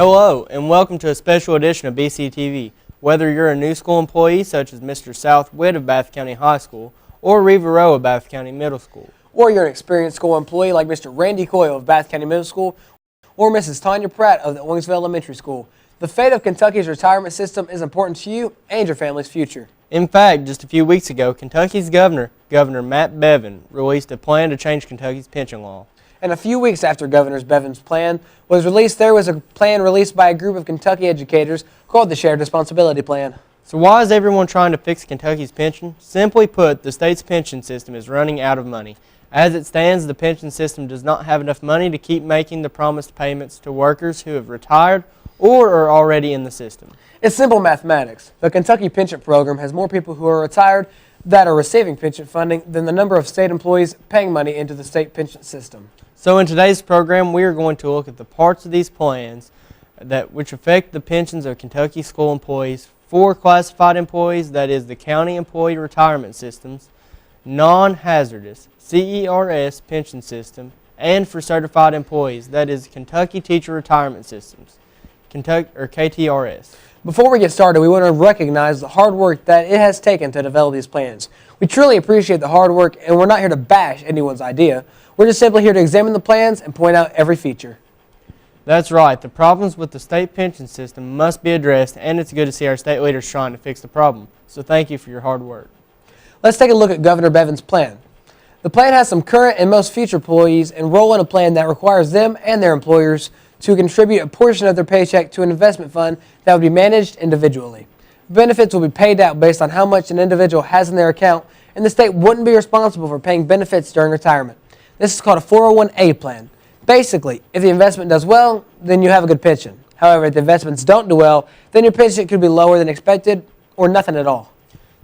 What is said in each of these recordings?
Hello, and welcome to a special edition of BCTV. Whether you're a new school employee, such as Mr. South Witt of Bath County High School, or Reva Rowe of Bath County Middle School, or you're an experienced school employee like Mr. Randy Coyle of Bath County Middle School, or Mrs. Tanya Pratt of the Owensville Elementary School, the fate of Kentucky's retirement system is important to you and your family's future. In fact, just a few weeks ago, Kentucky's Governor Matt Bevin, released a plan to change Kentucky's pension law. And a few weeks after Governor Bevin's plan was released, there was a plan released by a group of Kentucky educators called the Shared Responsibility Plan. So why is everyone trying to fix Kentucky's pension? Simply put, the state's pension system is running out of money. As it stands, the pension system does not have enough money to keep making the promised payments to workers who have retired or are already in the system. It's simple mathematics. The Kentucky pension program has more people who are retired that are receiving pension funding than the number of state employees paying money into the state pension system. So in today's program, we are going to look at the parts of these plans which affect the pensions of Kentucky school employees, for classified employees, that is the county employee retirement systems, non-hazardous CERS pension system, and for certified employees, that is Kentucky teacher retirement systems, KTRS. Before we get started, we want to recognize the hard work that it has taken to develop these plans. We truly appreciate the hard work, and we're not here to bash anyone's idea. We're just simply here to examine the plans and point out every feature. That's right. The problems with the state pension system must be addressed, and it's good to see our state leaders trying to fix the problem. So thank you for your hard work. Let's take a look at Governor Bevin's plan. The plan has some current and most future employees enroll in a plan that requires them and their employers to contribute a portion of their paycheck to an investment fund that would be managed individually. Benefits will be paid out based on how much an individual has in their account, and the state wouldn't be responsible for paying benefits during retirement. This is called a 401A plan. Basically, if the investment does well, then you have a good pension. However, if the investments don't do well, then your pension could be lower than expected or nothing at all.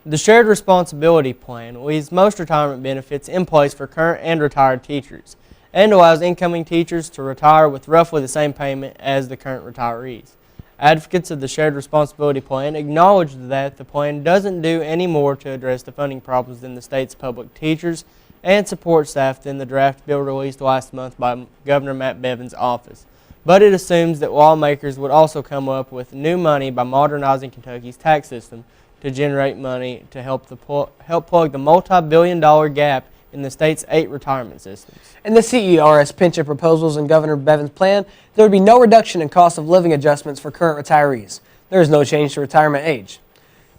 The Shared Responsibility Plan leaves most retirement benefits in place for current and retired teachers, and allows incoming teachers to retire with roughly the same payment as the current retirees. Advocates of the Shared Responsibility Plan acknowledge that the plan doesn't do any more to address the funding problems in the state's public teachers and support staff than the draft bill released last month by Governor Matt Bevin's office. But it assumes that lawmakers would also come up with new money by modernizing Kentucky's tax system to generate money to help plug the multi-billion-dollar gap in the state's 8 retirement systems. In the CERS pension proposals in Governor Bevin's plan, there would be no reduction in cost of living adjustments for current retirees. There is no change to retirement age.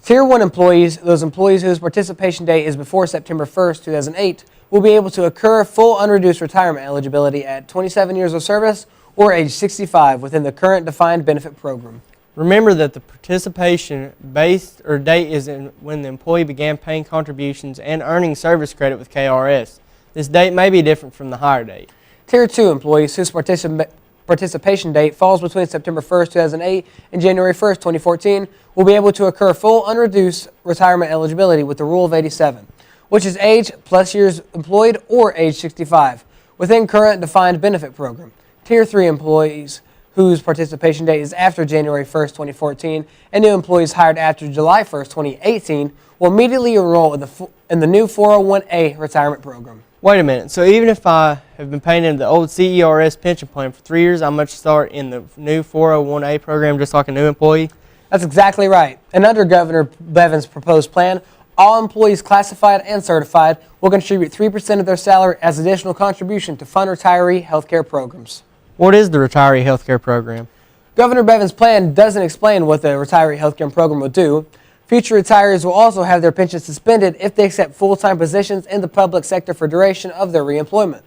Tier 1 employees, those employees whose participation date is before September 1st, 2008, will be able to accrue full unreduced retirement eligibility at 27 years of service or age 65 within the current defined benefit program. Remember that the participation base or date is when the employee began paying contributions and earning service credit with KRS. This date may be different from the higher date. Tier 2 employees whose participation date falls between September 1st, 2008 and January 1st, 2014 will be able to accrue full unreduced retirement eligibility with the Rule of 87, which is age plus years employed or age 65 within current defined benefit program. Tier 3 employees whose participation date is after January 1st, 2014, and new employees hired after July 1st, 2018 will immediately enroll in the new 401A retirement program. Wait a minute, so even if I have been paying into the old CERS pension plan for 3 years, I must start in the new 401A program just like a new employee? That's exactly right. And under Governor Bevin's proposed plan, all employees classified and certified will contribute 3% of their salary as additional contribution to fund retiree health care programs. What is the retiree health care program? Governor Bevin's plan doesn't explain what the retiree health care program will do. Future retirees will also have their pensions suspended if they accept full-time positions in the public sector for duration of their reemployment.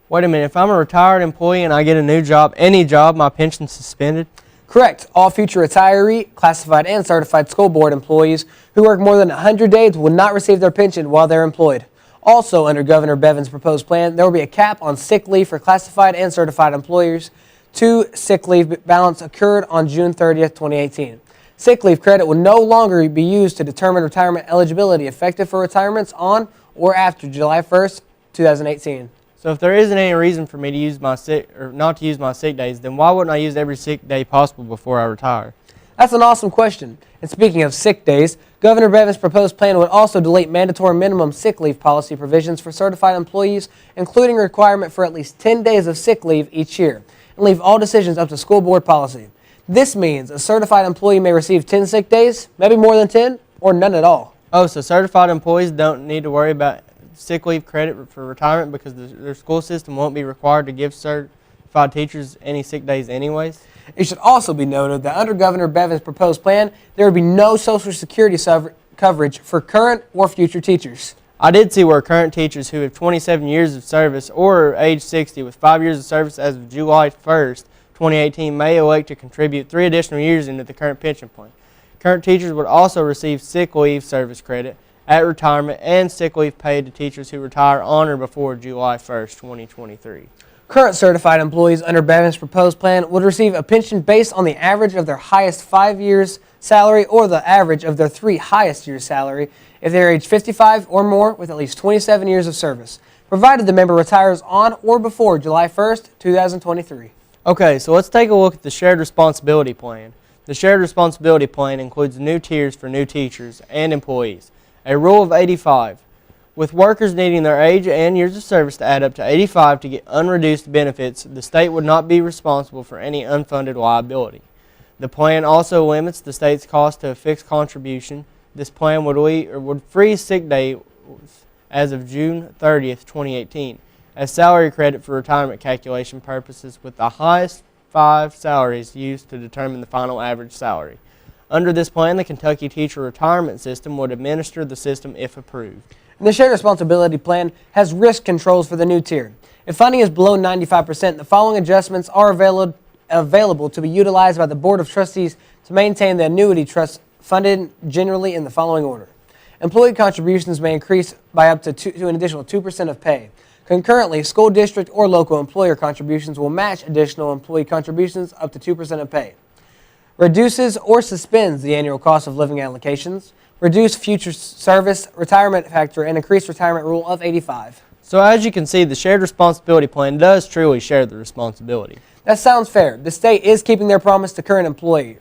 Wait a minute, if I'm a retired employee and I get a new job, any job, my pension's suspended? Correct. All future retiree, classified, and certified school board employees who work more than 100 days will not receive their pension while they're employed. Also, under Governor Bevin's proposed plan, there will be a cap on sick leave for classified and certified employers. 2 sick leave balance occurred on June 30th, 2018. Sick leave credit will no longer be used to determine retirement eligibility effective for retirements on or after July 1st, 2018. So if there isn't any reason for me to use not to use my sick days, then why wouldn't I use every sick day possible before I retire? That's an awesome question. And speaking of sick days, Governor Bevin's proposed plan would also delete mandatory minimum sick leave policy provisions for certified employees, including a requirement for at least 10 days of sick leave each year, and leave all decisions up to school board policy. This means a certified employee may receive 10 sick days, maybe more than 10, or none at all. Oh, so certified employees don't need to worry about sick leave credit for retirement because their school system won't be required to give certified teachers any sick days anyways? It should also be noted that under Governor Bevin's proposed plan, there would be no Social Security coverage for current or future teachers. I did see where current teachers who have 27 years of service or are age 60 with 5 years of service as of July 1st, 2018 may elect to contribute 3 additional years into the current pension plan. Current teachers would also receive sick leave service credit at retirement and sick leave paid to teachers who retire on or before July 1st, 2023. Current certified employees under Bevin's proposed plan would receive a pension based on the average of their highest 5 years' salary or the average of their 3 highest years' salary if they are age 55 or more with at least 27 years of service, provided the member retires on or before July 1st, 2023. Okay, so let's take a look at the Shared Responsibility Plan. The Shared Responsibility Plan includes new tiers for new teachers and employees. A rule of 85. With workers needing their age and years of service to add up to 85 to get unreduced benefits, the state would not be responsible for any unfunded liability. The plan also limits the state's cost to a fixed contribution. This plan would freeze sick days as of June 30th, 2018, as salary credit for retirement calculation purposes, with the highest 5 salaries used to determine the final average salary. Under this plan, the Kentucky Teacher Retirement System would administer the system if approved. And the Shared Responsibility Plan has risk controls for the new tier. If funding is below 95%, the following adjustments are available to be utilized by the Board of Trustees to maintain the annuity trust funded generally in the following order. Employee contributions may increase by up to an additional 2% of pay. Concurrently, school district or local employer contributions will match additional employee contributions up to 2% of pay. Reduces or suspends the annual cost of living allocations. Reduce future service retirement factor and increase retirement rule of 85. So as you can see, the Shared Responsibility Plan does truly share the responsibility. That sounds fair. The state is keeping their promise to current employees.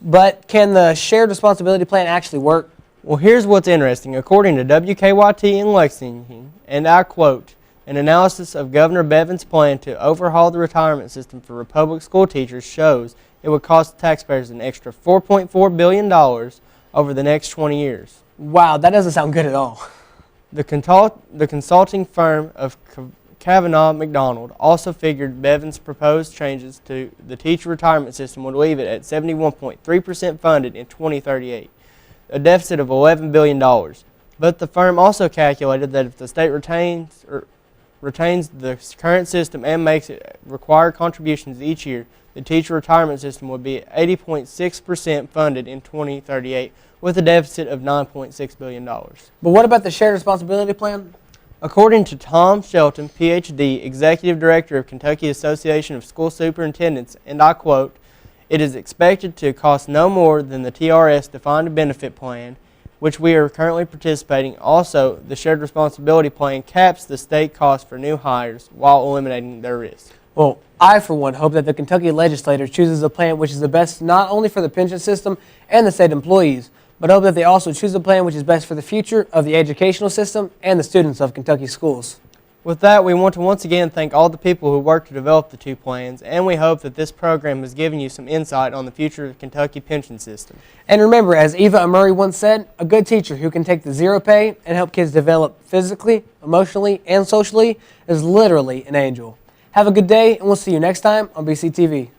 But can the Shared Responsibility Plan actually work? Well, here's what's interesting. According to WKYT in Lexington, and I quote, an analysis of Governor Bevin's plan to overhaul the retirement system for public school teachers shows it would cost taxpayers an extra $4.4 billion over the next 20 years. Wow, that doesn't sound good at all. The consulting firm of Kavanaugh McDonald also figured Bevin's proposed changes to the teacher retirement system would leave it at 71.3% funded in 2038, a deficit of $11 billion. But the firm also calculated that if the state retains the current system and makes it required contributions each year, the teacher retirement system would be at 80.6% funded in 2038 with a deficit of $9.6 billion. But what about the Shared Responsibility Plan? According to Tom Shelton, Ph.D., Executive Director of Kentucky Association of School Superintendents, and I quote, it is expected to cost no more than the TRS Defined Benefit Plan, which we are currently participating. Also, the Shared Responsibility Plan caps the state cost for new hires while eliminating their risk. Well, I, for one, hope that the Kentucky legislature chooses a plan which is the best not only for the pension system and the state employees, but hope that they also choose a plan which is best for the future of the educational system and the students of Kentucky schools. With that, we want to once again thank all the people who worked to develop the two plans, and we hope that this program has given you some insight on the future of the Kentucky pension system. And remember, as Eva Murray once said, a good teacher who can take the zero pay and help kids develop physically, emotionally, and socially is literally an angel. Have a good day, and we'll see you next time on BCTV.